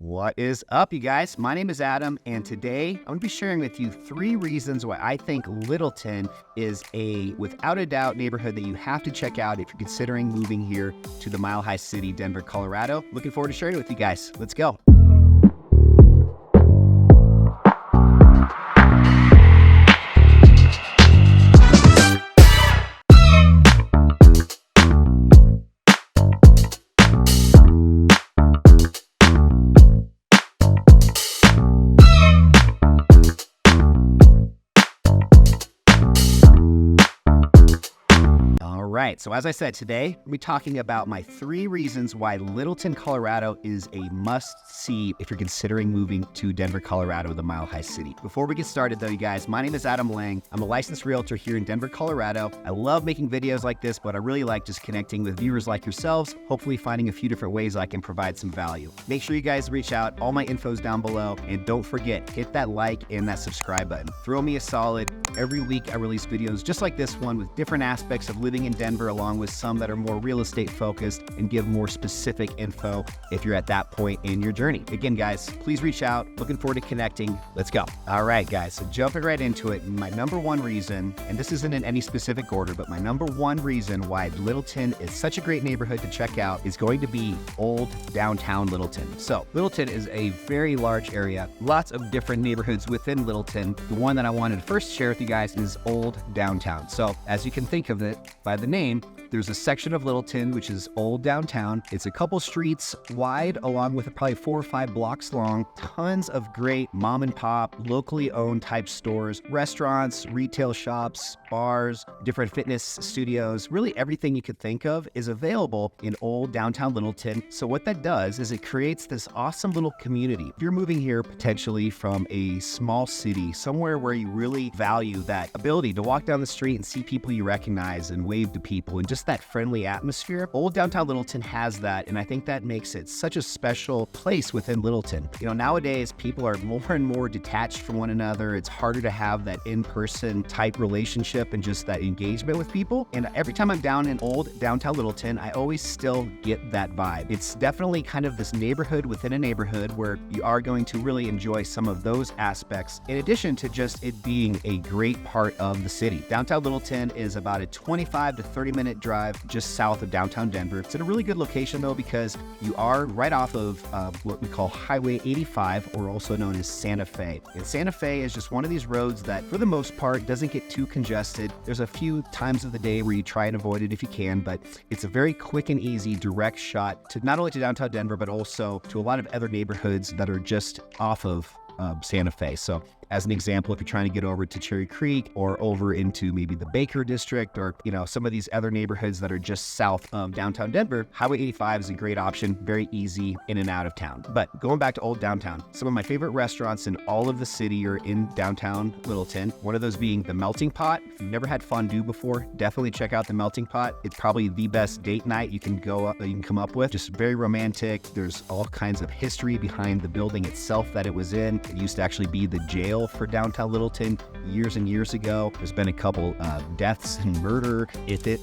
What is up, you guys? My name is Adam, and today I'm going to be sharing with you 3 reasons why I think Littleton is without a doubt, neighborhood that you have to check out if you're considering moving here to the Mile High City, Denver, Colorado. Looking forward to sharing it with you guys. Let's go. Right, so as I said, today we'll be talking about my 3 reasons why Littleton, Colorado is a must-see if you're considering moving to Denver, Colorado, the Mile High City. Before we get started though, you guys, my name is Adam Lang. I'm a licensed realtor here in Denver, Colorado. I love making videos like this, but I really like just connecting with viewers like yourselves, hopefully finding a few different ways I can provide some value. Make sure you guys reach out. All my info's down below, and don't forget, hit that like and that subscribe button. Throw me a solid. Every week I release videos just like this one with different aspects of living in Denver, along with some that are more real estate focused and give more specific info if you're at that point in your journey. Again, guys, please reach out. Looking forward to connecting. Let's go. All right, guys, so jumping right into it, my number 1 reason, and this isn't in any specific order, but my number 1 reason why Littleton is such a great neighborhood to check out is going to be old downtown Littleton. So Littleton is a very large area, lots of different neighborhoods within Littleton. The one that I wanted to first share with you guys is old downtown. So as you can think of it by the name, there's a section of Littleton, which is old downtown. It's a couple streets wide, along with probably 4 or 5 blocks long. Tons of great mom and pop, locally owned type stores, restaurants, retail shops, bars, different fitness studios. Really everything you could think of is available in old downtown Littleton. So what that does is it creates this awesome little community. If you're moving here potentially from a small city, somewhere where you really value that ability to walk down the street and see people you recognize and wave to people and just that friendly atmosphere, old downtown Littleton has that, and I think that makes it such a special place within Littleton. You know, nowadays people are more and more detached from one another. It's harder to have that in-person type relationship and just that engagement with people. And every time I'm down in old downtown Littleton, I always still get that vibe. It's definitely kind of this neighborhood within a neighborhood where you are going to really enjoy some of those aspects, in addition to just it being a great part of the city. Downtown Littleton is about a 25 to 30-minute drive just south of downtown Denver. It's in a really good location though, because you are right off of what we call Highway 85, or also known as Santa Fe. And Santa Fe is just one of these roads that for the most part doesn't get too congested. There's a few times of the day where you try and avoid it if you can, but it's a very quick and easy direct shot to not only to downtown Denver, but also to a lot of other neighborhoods that are just off of Santa Fe. So as an example, if you're trying to get over to Cherry Creek or over into maybe the Baker District, or, you know, some of these other neighborhoods that are just south of downtown Denver, Highway 85 is a great option, very easy in and out of town. But going back to old downtown, some of my favorite restaurants in all of the city are in downtown Littleton. One of those being the Melting Pot. If you've never had fondue before, definitely check out the Melting Pot. It's probably the best date night you can come up with. Just very romantic. There's all kinds of history behind the building itself that it was in. It used to actually be the jail for downtown Littleton years and years ago. There's been a couple deaths and murder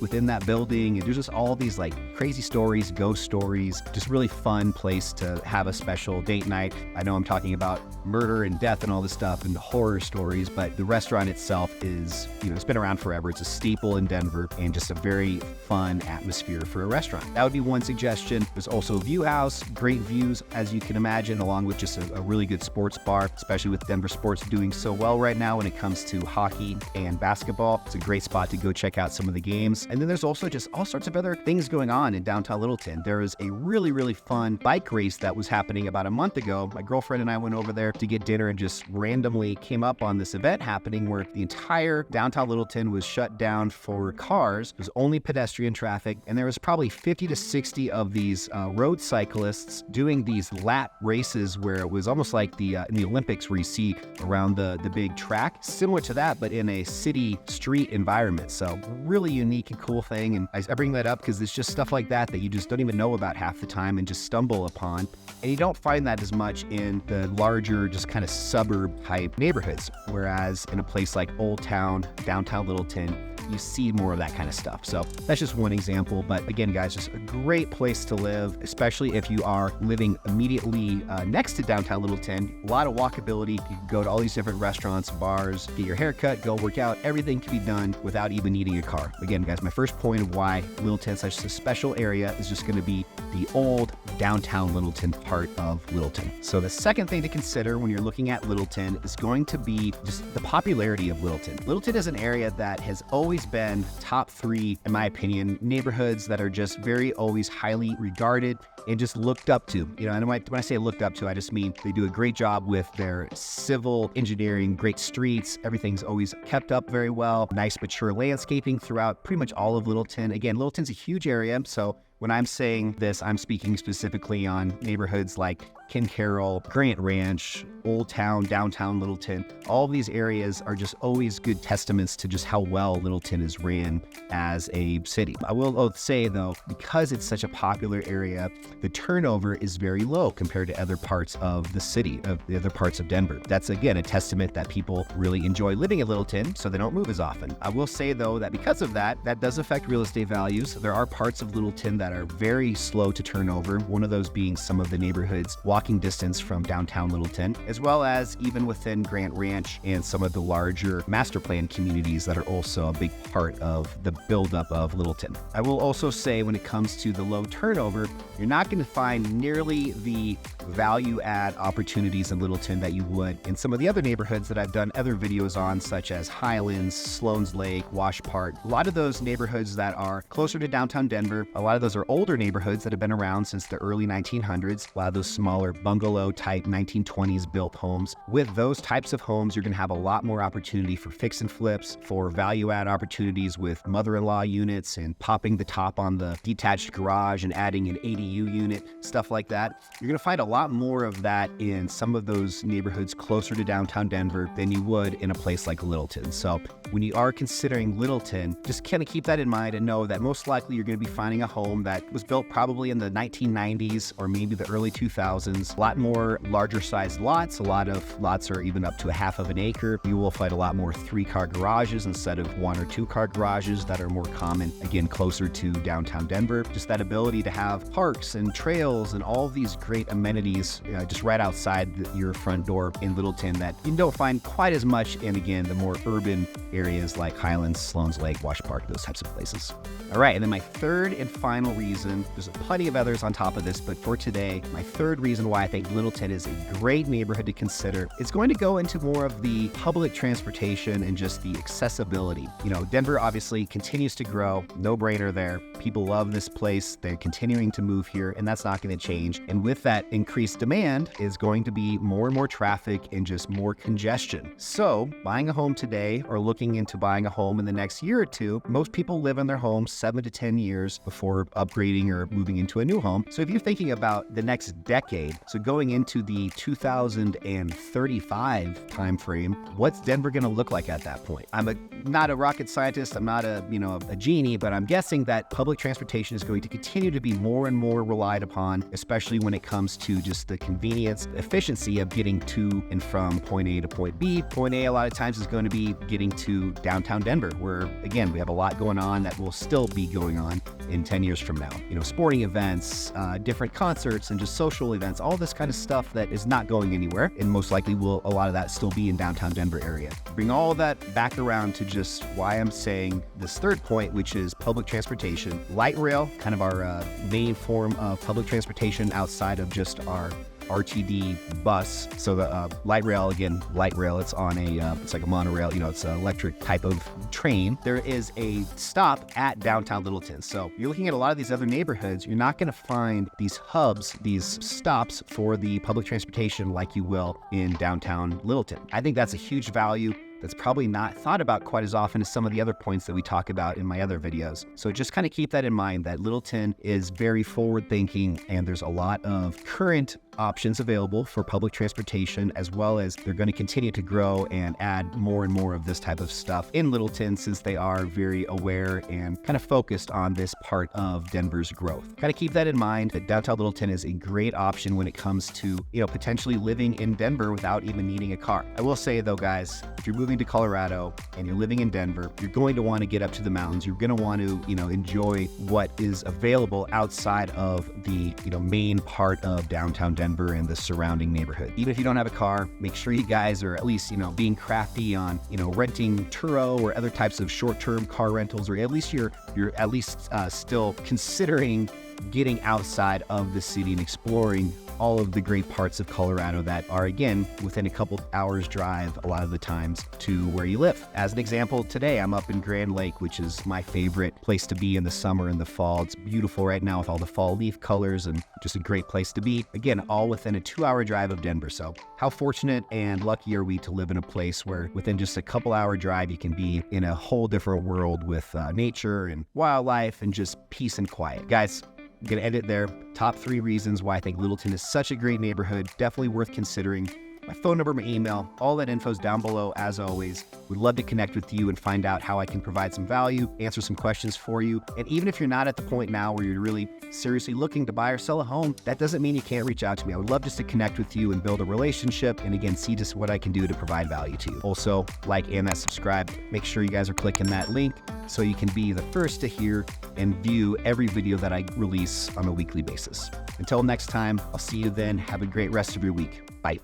within that building, and there's just all these like crazy stories, ghost stories, just really fun place to have a special date night. I know I'm talking about murder and death and all this stuff and horror stories, but the restaurant itself is, you know, it's been around forever. It's a staple in Denver and just a very fun atmosphere for a restaurant. That would be one suggestion. There's also View House, great views as you can imagine, along with just a really good sports bar, especially with Denver sports doing so well right now when it comes to hockey and basketball. It's a great spot to go check out some of the games. And then there's also just all sorts of other things going on in downtown Littleton. There is a really, really fun bike race that was happening about a month ago. My girlfriend and I went over there to get dinner and just randomly came up on this event happening where the entire downtown Littleton was shut down for cars. It was only pedestrian traffic, and there was probably 50 to 60 of these road cyclists doing these lap races where it was almost like in the Olympics where you see around the big track, similar to that, but in a city street environment. So really unique and cool thing. And I bring that up because it's just stuff like that you just don't even know about half the time and just stumble upon. And you don't find that as much in the larger, just kind of suburb type neighborhoods. Whereas in a place like Old Town, downtown Littleton, you see more of that kind of stuff. So that's just one example. But again, guys, just a great place to live, especially if you are living immediately next to downtown Littleton. A lot of walkability. You can go to all these different restaurants, bars, get your hair cut, go work out. Everything can be done without even needing a car. Again, guys, my first point of why Littleton is such a special area is just going to be the old downtown Littleton part of Littleton. So the second thing to consider when you're looking at Littleton is going to be just the popularity of Littleton. Littleton is an area that has always been top 3, in my opinion, neighborhoods that are just very always highly regarded and just looked up to. And when I say looked up to, I just mean they do a great job with their civil engineering, great streets. Everything's always kept up very well. Nice, mature landscaping throughout pretty much all of Littleton. Again, Littleton's a huge area, so when I'm saying this, I'm speaking specifically on neighborhoods like Ken Carroll, Grant Ranch, Old Town, Downtown Littleton. All of these areas are just always good testaments to just how well Littleton is ran as a city. I will say though, because it's such a popular area, the turnover is very low compared to other parts of the city, of the other parts of Denver. That's again a testament that people really enjoy living in Littleton, so they don't move as often. I will say though that because of that does affect real estate values. There are parts of Littleton that are very slow to turn over, one of those being some of the neighborhoods walking distance from downtown Littleton, as well as even within Grant Ranch and some of the larger master plan communities that are also a big part of the buildup of Littleton. I will also say when it comes to the low turnover, you're not going to find nearly the value add opportunities in Littleton that you would in some of the other neighborhoods that I've done other videos on, such as Highlands, Sloan's Lake, Wash Park. A lot of those neighborhoods that are closer to downtown Denver, a lot of those are older neighborhoods that have been around since the early 1900s. A lot of those smaller bungalow type 1920s built homes. With those types of homes, you're going to have a lot more opportunity for fix and flips, for value add opportunities with mother-in-law units and popping the top on the detached garage and adding an ADU unit, stuff like that. You're going to find a lot more of that in some of those neighborhoods closer to downtown Denver than you would in a place like Littleton. So when you are considering Littleton, just kind of keep that in mind and know that most likely you're going to be finding a home that was built probably in the 1990s or maybe the early 2000s. A lot more larger sized lots. A lot of lots are even up to a half of an acre. You will find a lot more 3-car garages instead of 1 or 2-car garages that are more common, again, closer to downtown Denver. Just that ability to have parks and trails and all these great amenities just right outside your front door in Littleton that you don't find quite as much in, again, the more urban areas like Highlands, Sloan's Lake, Wash Park, those types of places. All right, and then my third and final reason, there's plenty of others on top of this, but for today, my third reason why I think Littleton is a great neighborhood to consider, it's going to go into more of the public transportation and just the accessibility. Denver obviously continues to grow, no brainer there. People love this place. They're continuing to move here, and that's not going to change. And with that increased demand is going to be more and more traffic and just more congestion. So buying a home today or looking into buying a home in the next year or two, most people live in their homes 7 to 10 years before upgrading or moving into a new home. So if you're thinking about the next decade, so going into the 2035 timeframe, what's Denver going to look like at that point? I'm not a rocket scientist. I'm not a genie, but I'm guessing that public transportation is going to continue to be more and more relied upon, especially when it comes to just the convenience, efficiency of getting to and from point A to point B. Point A a lot of times is going to be getting to downtown Denver, where again, we have a lot going on that will still be going on in 10 years from now. Sporting events, different concerts, and just social events, all this kind of stuff that is not going anywhere, and most likely will a lot of that still be in downtown Denver area. Bring all of that back around to just why I'm saying this third point, which is public transportation. Light rail, kind of our main form of public transportation outside of just our RTD bus. So the light rail, it's on it's like a monorail, it's an electric type of train. There is a stop at downtown Littleton. So you're looking at a lot of these other neighborhoods, you're not going to find these hubs, these stops for the public transportation like you will in downtown Littleton. I think that's a huge value that's probably not thought about quite as often as some of the other points that we talk about in my other videos. So just kind of keep that in mind, that Littleton is very forward thinking and there's a lot of current options available for public transportation, as well as they're going to continue to grow and add more and more of this type of stuff in Littleton, since they are very aware and kind of focused on this part of Denver's growth. Kind of keep that in mind, that downtown Littleton is a great option when it comes to, potentially living in Denver without even needing a car. I will say though, guys, if you're moving moving to Colorado and you're living in Denver, you're going to want to get up to the mountains. You're going to want to, enjoy what is available outside of the, main part of downtown Denver and the surrounding neighborhood. Even if you don't have a car, make sure you guys are at least, being crafty on, renting Turo or other types of short-term car rentals, or at least you're at least still considering getting outside of the city and exploring all of the great parts of Colorado that are, again, within a couple hours drive a lot of the times to where you live. As an example, today I'm up in Grand Lake, which is my favorite place to be in the summer and the fall. It's beautiful right now with all the fall leaf colors and just a great place to be. Again, all within a 2-hour drive of Denver. So how fortunate and lucky are we to live in a place where within just a couple-hour drive, you can be in a whole different world with nature and wildlife and just peace and quiet. Guys, I'm going to end it there. Top 3 reasons why I think Littleton is such a great neighborhood. Definitely worth considering. My phone number, my email, all that info is down below as always. We'd love to connect with you and find out how I can provide some value, answer some questions for you. And even if you're not at the point now where you're really seriously looking to buy or sell a home, that doesn't mean you can't reach out to me. I would love just to connect with you and build a relationship and again, see just what I can do to provide value to you. Also, like and that subscribe. Make sure you guys are clicking that link so you can be the first to hear and view every video that I release on a weekly basis. Until next time, I'll see you then. Have a great rest of your week. Bye.